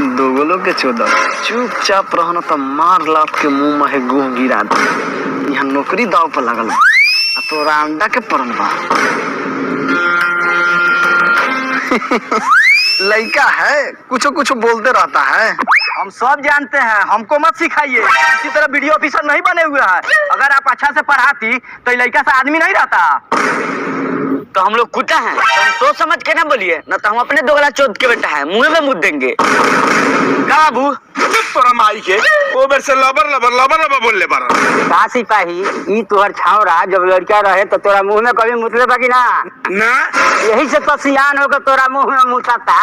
दोगलो के चोदह चुपचाप रहना तो मार लात के मुंह में गुह गिरा दे। यहाँ नौकरी दाव पर लगल बा आ तोरा अंडा के परम बा। लड़का है कुछ कुछ बोलते रहता है। हम सब जानते हैं, हमको मत सिखाइए। इसी तरह वीडियो ऑफिसर नहीं बने हुए हैं। अगर आप अच्छा से पढ़ाती तो लड़का से आदमी नहीं रहता। तो हम लोग कुत्ता हैं, तुम सोच समझ के ना बोलिए, न तो हम अपने दोगला चोद के बेटा है मुंह में मुद देंगे। बाबू तोरा माई के ओ बेर से लबर लबर लबर लबर बोलले बार का सिपाही ई तोहर छावरा जब लड़का रहे तो तोरा मुंह में कभी मुतले बाकी ना ना यही से तो सियान होकर तोरा मुंह में मुताता।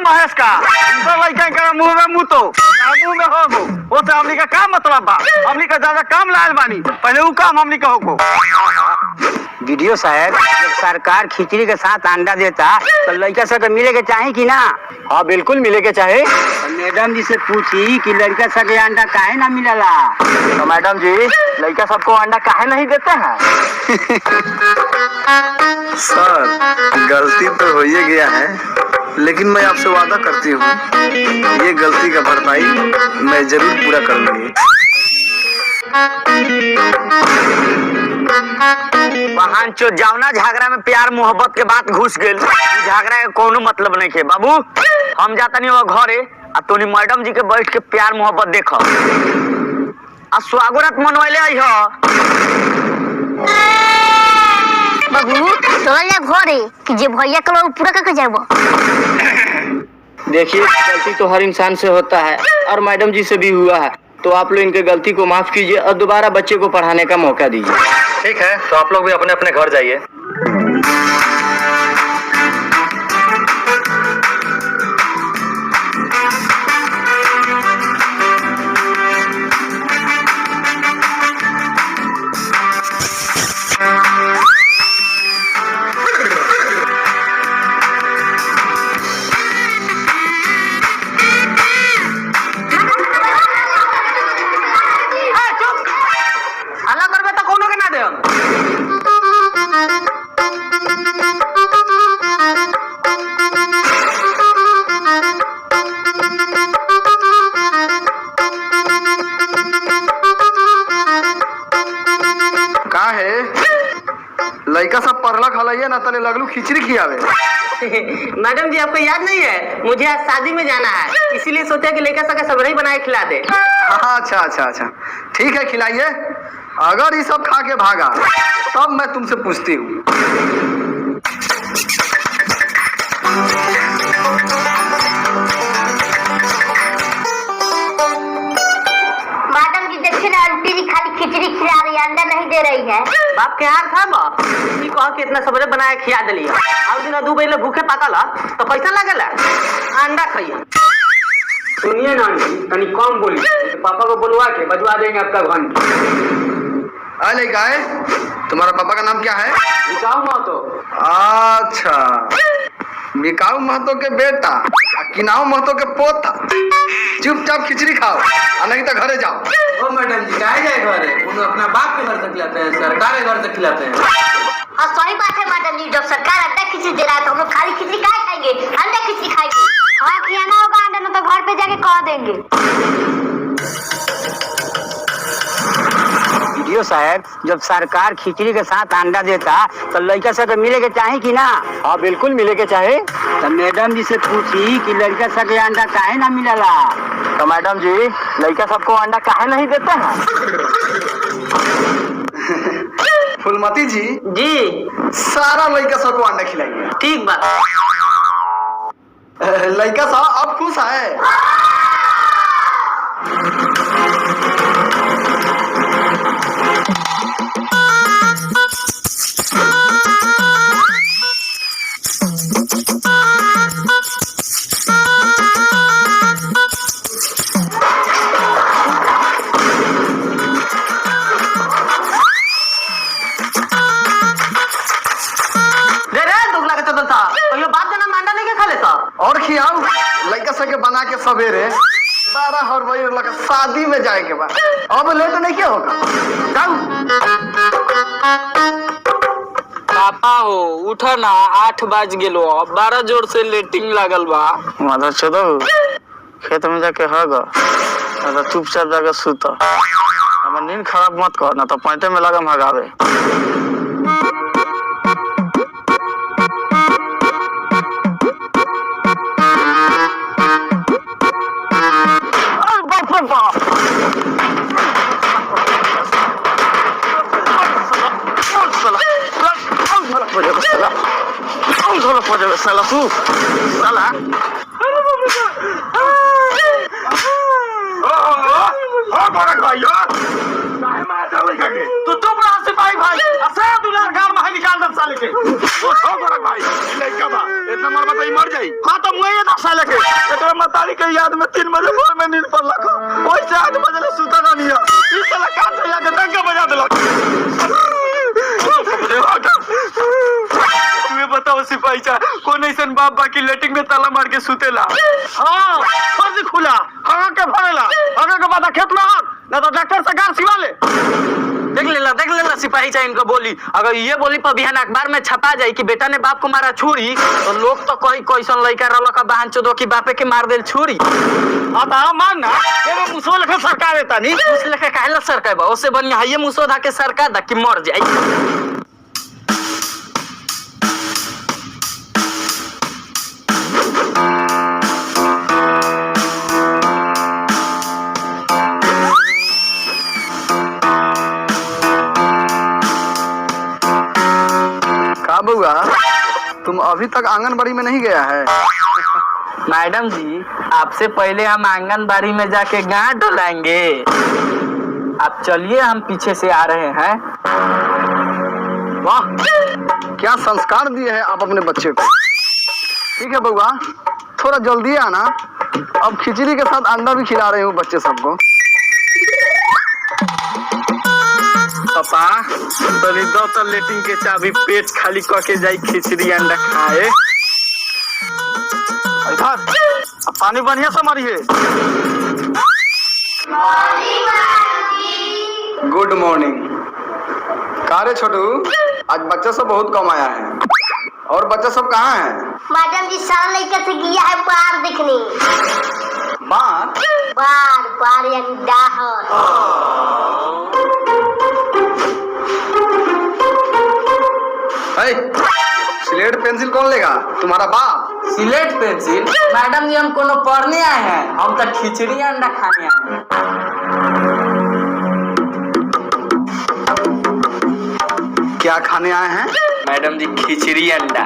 महेश का तो लड़का के मुंह में मुतो मुंह में होगो वो तो हमनी का काम मतलब बा। हमनी का ज्यादा काम लायल बानी, पहले वो काम हमनी का होगो। वीडियो साहब जब सरकार खिचड़ी के साथ अंडा देता तो लड़का सबके मिले के चाहे कि ना? हाँ बिल्कुल मिले के चाहे। मैडम जी से पूछी कि लड़का सबके अंडा काहे ना मिलला तो मैडम जी लड़का सबको अंडा काहे नहीं देते हैं? सर गलती तो हो ही गया है, लेकिन मैं आपसे वादा करती हूँ ये गलती का भरपाई मैं जरूर पूरा कर लूंगी। बहन चो जावना झगड़ा में प्यार मोहब्बत के बात घुस गेल, झगड़ा के कोनो मतलब नहीं के। बाबू हम जाता नहीं वो घरे आ तोनी मैडम जी के बैठ के प्यार मोहब्बत देखो आ स्वागत मनवाइले आई हो। बाबू चल जा घरे कि जे भैया के लोग पूरा करके जाबो। देखिए गलती तो हर इंसान से होता है और मैडम जी से भी हुआ है, तो आप लोग इनके गलती को माफ कीजिए और दोबारा बच्चे को पढ़ाने का मौका दीजिए। ठीक है, तो आप लोग भी अपने अपने घर जाइए। लड़का सब पढ़ला खलाइए ना तले लगलू खिचड़ी खियावे। मैडम जी आपको याद नहीं है, मुझे आज शादी में जाना है, इसीलिए सोचा कि लड़का सबका सबरी बनाए खिला दे। हाँ अच्छा ठीक है खिलाइए। अगर ये सब खा के भागा तब मैं तुमसे पूछती हूँ। मैडम जी देखिए ना आंटी जी खाली खिचड़ी खिला रही है, अंडा नहीं दे रही है। बाप के हाथ था बा ई कह के इतना सबरे बनाए खिया देलिए। और दिन दू बेले भूखे पाकला तो पैसा लगेला, अंडा खाइए। सुनिए ना तनी कम बोलिए, तो पापा को बुलवा के बजवा देंगे आपका घंटी। अरे गाय तुम्हारा पापा का नाम क्या है? बिकाऊ महतो। अच्छा बिकाऊ महतो के बेटा किनाऊ महतो के पोता। चुपचाप खिचड़ी खाओ और नहीं तो घरे जाओ। ओ मैडम जी काहे जाए घरे? उन्हें अपना बाप के घर से खिलाते हैं, सरकार के घर से खिलाते हैं। हाँ सही बात है मैडम जी, जब सरकार अंडा खिचड़ी दे रहा है तो हम लोग खाली खिचड़ी काहे खाएंगे? अंडा खिचड़ी खाएंगे। हाँ खिलाना होगा अंडा, ना तो घर पे जाके कह देंगे। वीडियो साहब जब सरकार खिचड़ी के साथ अंडा देता तो लड़का सबके मिले के चाहे कि ना? हाँ बिल्कुल मिले के चाहे। तो मैडम जी से पूछी कि लड़का सबके अंडा काहे ना मिलला तो मैडम जी लड़का सबको अंडा काहे नहीं देते हैं? फुलमती जी जी सारा लड़का सबको अंडा खिलाइए। ठीक बात। लड़का सब अब खुश है। और खियाओ लड़का सबके बना के सवेरे सारा हर वही लगा शादी में जाए के बाद अब लेट नहीं क्या होगा। जाओ पापा हो उठा ना 8 बज गेलो बड़ा जोर से लेटिंग लागल बा। मदर चोदो खेत में जाके हग ना तो चुपचाप जाके सुत। अब नींद खराब मत कर ना तो पैंते में लगम हगावे। साला तू साला तू चुप रहा सिपाही भाई असे दुलार घर में निकाल दे साले के। ओ गोरख भाई लड़का बा इतना मर बताई मर जाई। हां तो मैं ये 10 साल के एकरा मतारी के याद में 3 बजे भोर में नींद पर लगा ओइ से 8 बजे ले सुता ना लिया। ई साला कान से जाके डंका बजा देलक। तुम्हें बताओ सिपाही चा कौन ऐसन बाप बाकी लेटिंग में ताला मार के सुतेला। हां फर्ज खुला हगा के भरेला हगा के बाद खेत में हग ना तो डॉक्टर से गार सिवा ले। देख लेला सिपाही चा इनको बोली अगर ये बोली पर बिहान अखबार में छपा जाई कि बेटा ने बाप को मारा छुरी तो लोग तो कोई कैसन लड़का रहल का बहन चोदो की बापे के मार देल छुरी। हां तो मान ना एगो मुसो लेके सरकार देता नहीं उस लेके काहेला सरकार बा उससे बढ़िया है ये मुसो धा के सरकार दा कि मर जाई। का बउआ तुम अभी तक आंगनबाड़ी में नहीं गया है? मैडम जी आपसे पहले हम आंगनबाड़ी में जाके गांठ डलाएंगे। आप चलिए हम पीछे से आ रहे हैं। वाह क्या संस्कार दिए हैं आप अपने बच्चे को। ठीक है बउआ थोड़ा जल्दी आना। अब खिचड़ी के साथ अंडा भी खिला रही हूँ बच्चे सबको। पापा तनी दो तो लेटिंग के चाबी पेट खाली करके जाई खिचड़ी अंडा खाए। इधर अब पानी बढ़िया से मारिए। Good morning. का रे छोटू आज बच्चा सब बहुत कम आया है और बच्चा सब कहाँ है? मैडम जी शाम लेकर से गया है पार देखने। माँ पार यानी डाहर। स्लेट पेंसिल कौन लेगा? तुम्हारा बाप। सिलेट पेंसिल मैडम जी हम कोनो पढ़ने आए हैं हम तो खिचड़ी अंडा खाने आए हैं। क्या खाने आए हैं? मैडम जी खिचड़ी अंडा।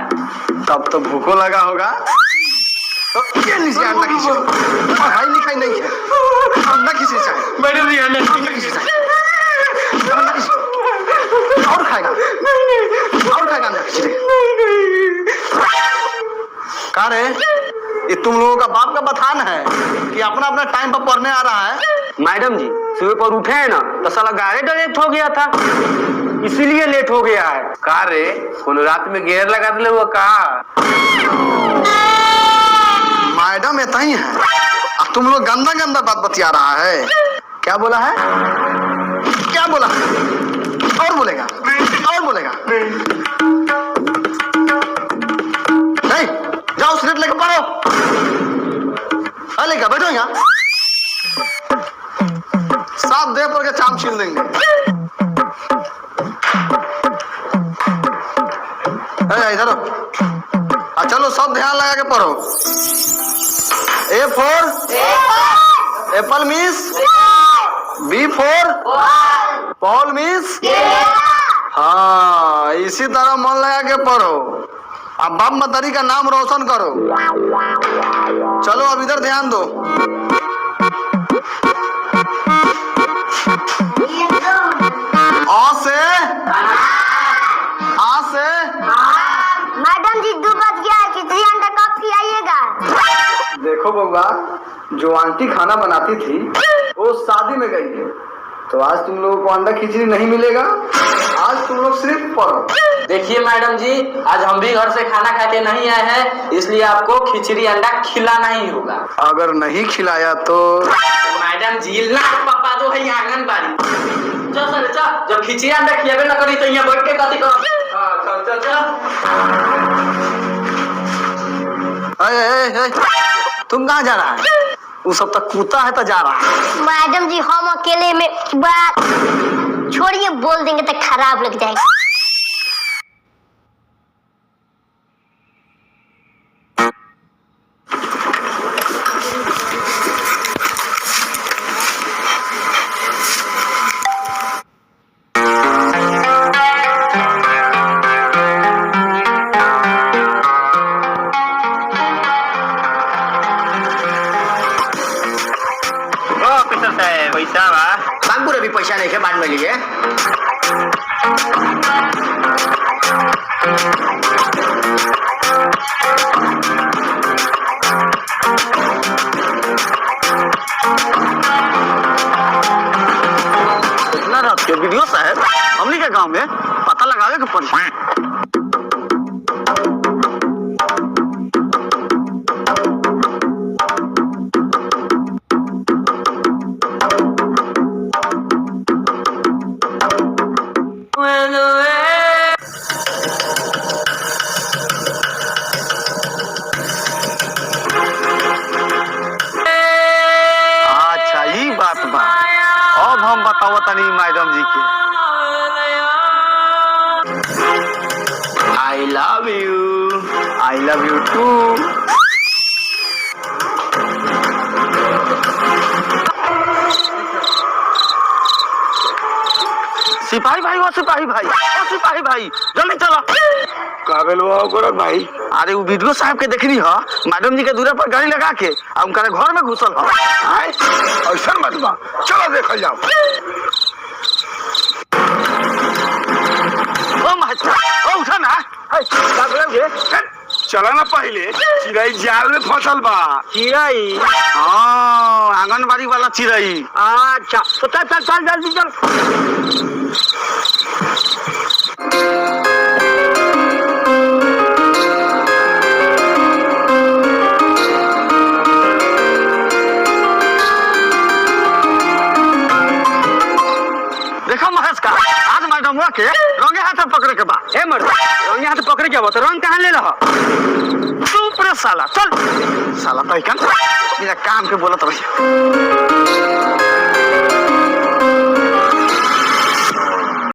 तब तो भूखो लगा होगा। तो ये लीजिए अंडा खिचड़ी। पढ़ाई लिखाई नहीं है अंडा खिचड़ी चाहिए। मैडम जी अंडा खिचड़ी चाहिए। अंडा खिचड़ी और खाएगा अंडा खिचड़ी। का रे ये तुम लोगों का बाप का बथान है कि अपना अपना टाइम पर पढ़ने आ रहा है? मैडम जी सुबह पर उठे हैं ना तो साला गाड़ी डायरेक्ट हो गया था इसीलिए लेट हो गया है। का रे कोनो रात में गेयर लगा दिले हुआ का? मैडम इतना ही है। अब तुम लोग गंदा गंदा बात बतिया रहा है। क्या बोला है? क्या बोला? और बोलेगा नहीं जाओ स्लेट लेकर पढ़ो। अरे क्या बैठो यहाँ साफ दे पर के चाम छीन देंगे। इधर चलो सब ध्यान लगा के पढ़ो। A for Apple miss. B for ball miss. हाँ इसी तरह मन लगा के पढ़ो। अब बाप मतारी का नाम रोशन करो। चलो अब इधर ध्यान दो। आ से मैडम जी 2 बज गया है खिचड़ी अंडा कब खिलाइएगा? देखो बउआ जो आंटी खाना बनाती थी वो शादी में गई है तो आज तुम लोगों को अंडा खिचड़ी नहीं मिलेगा। आज तुम लोग सिर्फ पढ़ो। देखिए मैडम जी, आज हम भी घर से खाना खा के नहीं आए हैं, इसलिए आपको खिचड़ी अंडा खिलाना ही होगा। अगर नहीं खिलाया तो मैडम जी ला पापा दो है आंगनबाड़ी। चल सर चल, जब खिचड़ी अंडा खिलावे ना करी तो यहाँ बैठ के कथी कर। चल चल चल। तुम कहाँ जा रहा है? वो सब तक कूता है तो जा रहा है। मैडम जी हम अकेले में बात छोड़िए, बोल देंगे तो खराब लग जाएगा। पैसा बा बाबू अभी पैसा नहीं है, बाद में लीजिए। इतना रात के वीडियो साहब हमनी के गांव में पता लगावे के पड़ी। अब हम बताओ तनी मैडम जी के। I love you too. सिपाही भाई वो सिपाही भाई ओ सिपाही भाई जल्दी चलो। काबिल वो गोरख भाई, अरे वो वीडियो साहब के देखनी है, मैडम जी के दूरा पर गाड़ी लगा के और उनका घर में घुसल है। ऐसा मत बा, चलो देखल जाओ। ओ महता ओ उठा ना चला ना, पहले चिड़ै जाल में फसल बा। चिड़ई? हाँ आंगनबाड़ी वाला चिड़ई। अच्छा तो चल चल चल जल्दी चल। देखो महेश का आज मैडम के रंगे हाथ पकड़े के बा। ए मर्द रंगे हाथ पकड़े के बा तो रंग कहाँ ले रहा? चुप रे साला, चल साला पैकन मेरा काम के बोलत रही।